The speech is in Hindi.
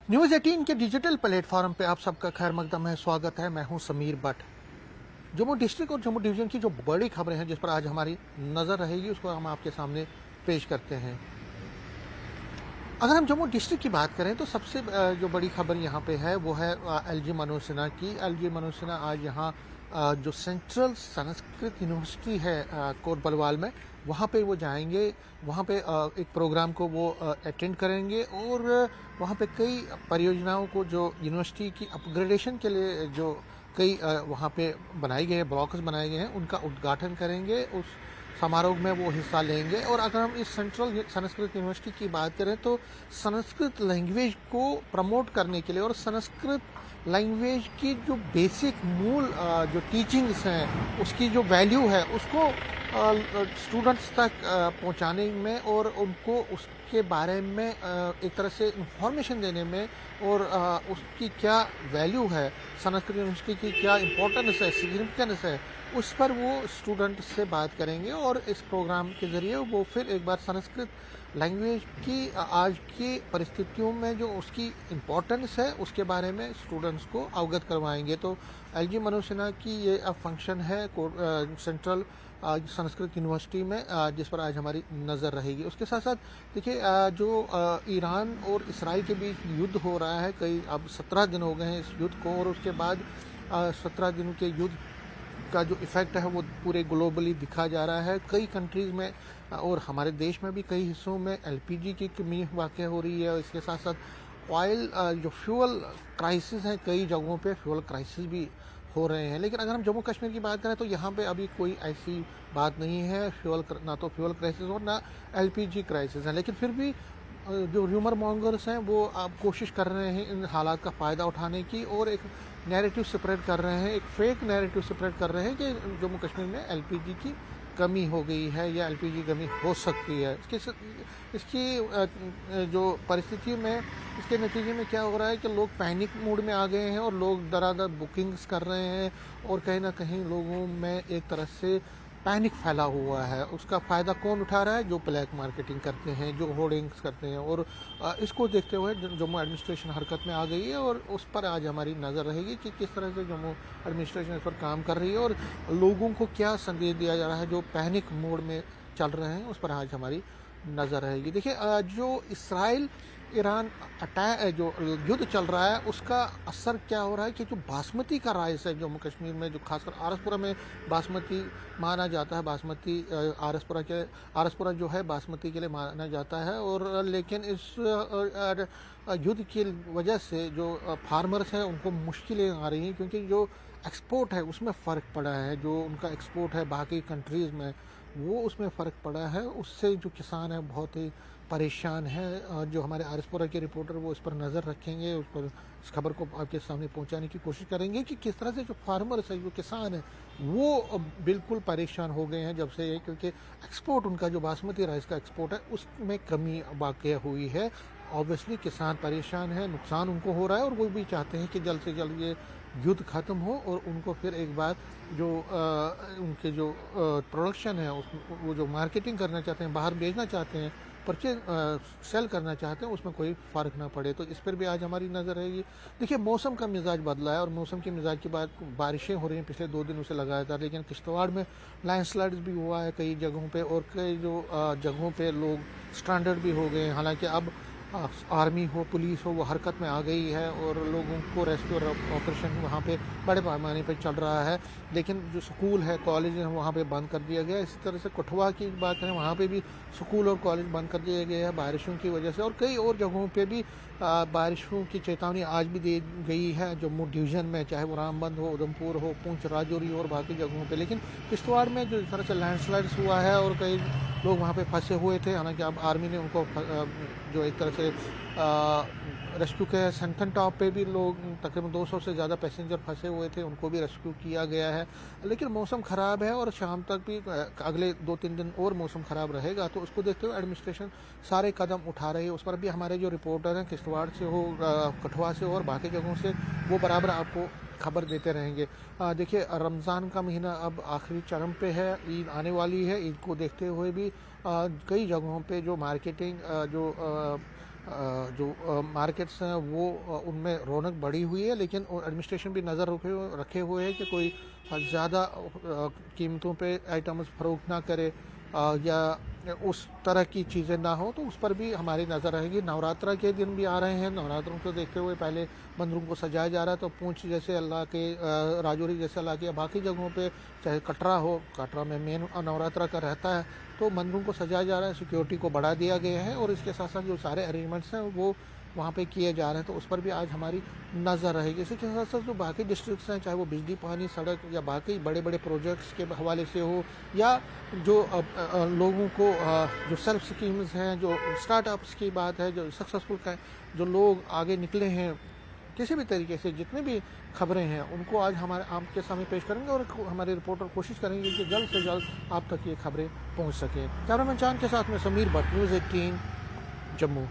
न्यूज़ 18 के डिजिटल प्लेटफॉर्म पे आप सबका खैर मकदम है, स्वागत है। मैं हूं समीर भट्ट। जम्मू डिस्ट्रिक्ट और जम्मू डिवीज़न की जो बड़ी खबरें हैं जिस पर आज हमारी नज़र रहेगी उसको हम आपके सामने पेश करते हैं। अगर हम जम्मू डिस्ट्रिक्ट की बात करें तो सबसे जो बड़ी खबर यहाँ पे है वो है एलजी मनोज सिन्हा की। एलजी मनोज सिन्हा आज यहाँ जो सेंट्रल संस्कृत यूनिवर्सिटी है कोट बलवाल में, वहाँ पे वो जाएंगे। वहाँ पे एक प्रोग्राम को वो अटेंड करेंगे और वहाँ पे कई परियोजनाओं को जो यूनिवर्सिटी की अपग्रेडेशन के लिए जो कई वहाँ पे बनाए गए ब्लॉक्स बनाए गए हैं उनका उद्घाटन करेंगे। उस समारोह में वो हिस्सा लेंगे। और अगर हम इस सेंट्रल संस्कृत यूनिवर्सिटी की बात करें तो संस्कृत लैंग्वेज को प्रमोट करने के लिए और संस्कृत लैंग्वेज की जो बेसिक मूल जो टीचिंग्स हैं उसकी जो वैल्यू है उसको स्टूडेंट्स तक पहुंचाने में और उनको उसके बारे में एक तरह से इंफॉर्मेशन देने में और उसकी क्या वैल्यू है, संस्कृत यूनिवर्सिटी की क्या इम्पोर्टेंस है, सिग्निफिकेंस है, उस पर वो स्टूडेंट से बात करेंगे। और इस प्रोग्राम के ज़रिए वो फिर एक बार संस्कृत लैंग्वेज की आज की परिस्थितियों में जो उसकी इम्पोर्टेंस है उसके बारे में स्टूडेंट्स को अवगत करवाएंगे। तो एलजी मनोज सिन्हा की ये अब फंक्शन है सेंट्रल संस्कृत यूनिवर्सिटी में जिस पर आज हमारी नज़र रहेगी। उसके साथ साथ देखिए जो ईरान और इसराइल के बीच युद्ध हो रहा है, कई अब 17 दिन हो गए हैं इस युद्ध को, और उसके बाद 17 दिनों के युद्ध का जो इफ़ेक्ट है वो पूरे ग्लोबली दिखा जा रहा है। कई कंट्रीज़ में और हमारे देश में भी कई हिस्सों में एलपीजी की कमी वाक़ हो रही है। इसके साथ साथ ऑयल जो फ्यूल क्राइसिस है, कई जगहों पे फ्यूल क्राइसिस भी हो रहे हैं। लेकिन अगर हम जम्मू कश्मीर की बात करें तो यहाँ पे अभी कोई ऐसी बात नहीं है, ना तो फ्यूल क्राइसिस और ना एलपीजी क्राइसिस है। लेकिन फिर भी जो र्यूमर मॉन्गर्स हैं वो अब कोशिश कर रहे हैं इन हालात का फ़ायदा उठाने की और एक नैरेटिव स्प्रेड कर रहे हैं, एक फेक नैरेटिव स्प्रेड कर रहे हैं कि जम्मू कश्मीर में एलपीजी की कमी हो गई है या एलपीजी कमी हो सकती है। इसकी जो परिस्थिति में इसके नतीजे में क्या हो रहा है कि लोग पैनिक मूड में आ गए हैं और लोग दरादर बुकिंग्स कर रहे हैं और कहीं ना कहीं लोगों में एक तरह से पैनिक फैला हुआ है। उसका फ़ायदा कौन उठा रहा है? जो ब्लैक मार्केटिंग करते हैं, जो होर्डिंग्स करते हैं। और इसको देखते हुए जम्मू एडमिनिस्ट्रेशन हरकत में आ गई है और उस पर आज हमारी नज़र रहेगी कि किस तरह से जम्मू एडमिनिस्ट्रेशन इस पर काम कर रही है और लोगों को क्या संदेश दिया जा रहा है जो पैनिक मोड में चल रहे हैं, उस पर आज हमारी नज़र रहेगी। देखिए जो इसराइल ईरान अटैक जो युद्ध चल रहा है उसका असर क्या हो रहा है कि जो बासमती का राइस है जम्मू कश्मीर में, जो खासकर आरसपुरा में बासमती माना जाता है, बासमती आरसपुरा जो है बासमती के लिए माना जाता है। और लेकिन इस युद्ध की वजह से जो फार्मर्स हैं उनको मुश्किलें आ रही हैं क्योंकि जो एक्सपोर्ट है उसमें फ़र्क पड़ा है, जो उनका एक्सपोर्ट है बाकी कंट्रीज़ में वो उसमें फ़र्क पड़ा है। उससे जो किसान है बहुत ही परेशान है। जो हमारे आरसपुरा के रिपोर्टर वो इस पर नज़र रखेंगे, उस पर इस खबर को आपके सामने पहुंचाने की कोशिश करेंगे कि किस तरह से जो फार्मर्स है, जो किसान है, वो बिल्कुल परेशान हो गए हैं जब से ये, क्योंकि एक्सपोर्ट उनका जो बासमती राइस का एक्सपोर्ट है उसमें कमी वाक़ हुई है। ऑब्वियसली किसान परेशान है, नुकसान उनको हो रहा है और वो भी चाहते हैं कि जल्द से जल्द ये युद्ध ख़त्म हो और उनको फिर एक बार जो उनके जो प्रोडक्शन है उस वो जो मार्केटिंग करना चाहते हैं, बाहर भेजना चाहते हैं, परचेज सेल करना चाहते हैं, उसमें कोई फ़र्क ना पड़े। तो इस पर भी आज हमारी नज़र रहेगी। देखिए मौसम का मिजाज बदला है और मौसम के मिजाज की बात, बारिशें हो रही हैं पिछले 2 दिनों से लगातार, लेकिन किश्तवाड़ में लैंडस्लाइड्स भी हुआ है कई जगहों पे और कई जो जगहों पे लोग स्ट्रैंडेड भी हो गए हैं। हालांकि अब आर्मी हो, पुलिस हो, वो हरकत में आ गई है और लोगों को रेस्क्यू ऑपरेशन वहाँ पे बड़े पैमाने पे चल रहा है। लेकिन जो स्कूल है, कॉलेज है, वहाँ पे बंद कर दिया गया है। इसी तरह से कठुआ की बात करें, वहाँ पे भी स्कूल और कॉलेज बंद कर दिए गए हैं बारिशों की वजह से। और कई और जगहों पे भी बारिशों की चेतावनी आज भी दी गई है जम्मू डिवीज़न में, चाहे वो रामबंद हो, उधमपुर हो, पुंछ, राजौरी और बाकी जगहों पे। लेकिन किश्तवाड़ में जो इस तरह से लैंडस्लाइड्स हुआ है और कई लोग वहाँ पे फंसे हुए थे, हालांकि अब आर्मी ने उनको जो एक तरह से रेस्क्यू किया। सनथन टॉप पे भी लोग, तकरीबन 200 से ज़्यादा पैसेंजर फंसे हुए थे, उनको भी रेस्क्यू किया गया है। लेकिन मौसम ख़राब है और शाम तक भी अगले 2-3 दिन और मौसम ख़राब रहेगा, तो उसको देखते हुए एडमिनिस्ट्रेशन सारे कदम उठा रही है। उस पर भी हमारे जो रिपोर्टर हैं किश्तवाड़ से हो, कठुआ से हो और बाकी जगहों से, वो बराबर आपको खबर देते रहेंगे। देखिए रमज़ान का महीना अब आखिरी चरम पे है, ईद आने वाली है। ईद को देखते हुए भी कई जगहों पे जो मार्केटिंग जो जो मार्केट्स हैं वो उनमें रौनक बढ़ी हुई है, लेकिन एडमिनिस्ट्रेशन भी नज़र रखे हुए है कि कोई ज़्यादा कीमतों पे आइटम्स फरोख्त ना करे या उस तरह की चीज़ें ना हो, तो उस पर भी हमारी नज़र रहेगी। नवरात्रा के दिन भी आ रहे हैं, नवरात्रों को देखते हुए पहले मंदिरों को सजाया जा रहा है। तो पूंछ जैसे अल्लाह के, राजौरी जैसे अल्लाह के बाकी जगहों पे, चाहे कटरा हो, कटरा में मेन नवरात्रा का रहता है, तो मंदिरों को सजाया जा रहा है, सिक्योरिटी को बढ़ा दिया गया है और इसके साथ साथ जो सारे अरेंजमेंट्स हैं वो वहाँ पे किए जा रहे हैं, तो उस पर भी आज हमारी नज़र रहेगी। इसी के साथ साथ जो बाकी डिस्ट्रिक्ट्स हैं, चाहे वो बिजली, पानी, सड़क या बाकी बड़े बड़े प्रोजेक्ट्स के हवाले से हो, या जो लोगों को जो सेल्फ स्कीम्स हैं, जो स्टार्टअप्स की बात है, जो सक्सेसफुल का जो लोग आगे निकले हैं किसी भी तरीके से, जितने भी खबरें हैं उनको आज हमारे आपके सामने पेश करेंगे और हमारे रिपोर्टर कोशिश करेंगे कि जल्द से जल्द आप तक ये खबरें पहुंच सकें। कैमरामैन चांद के साथ में समीर भट्ट, न्यूज़ 18 जम्मू।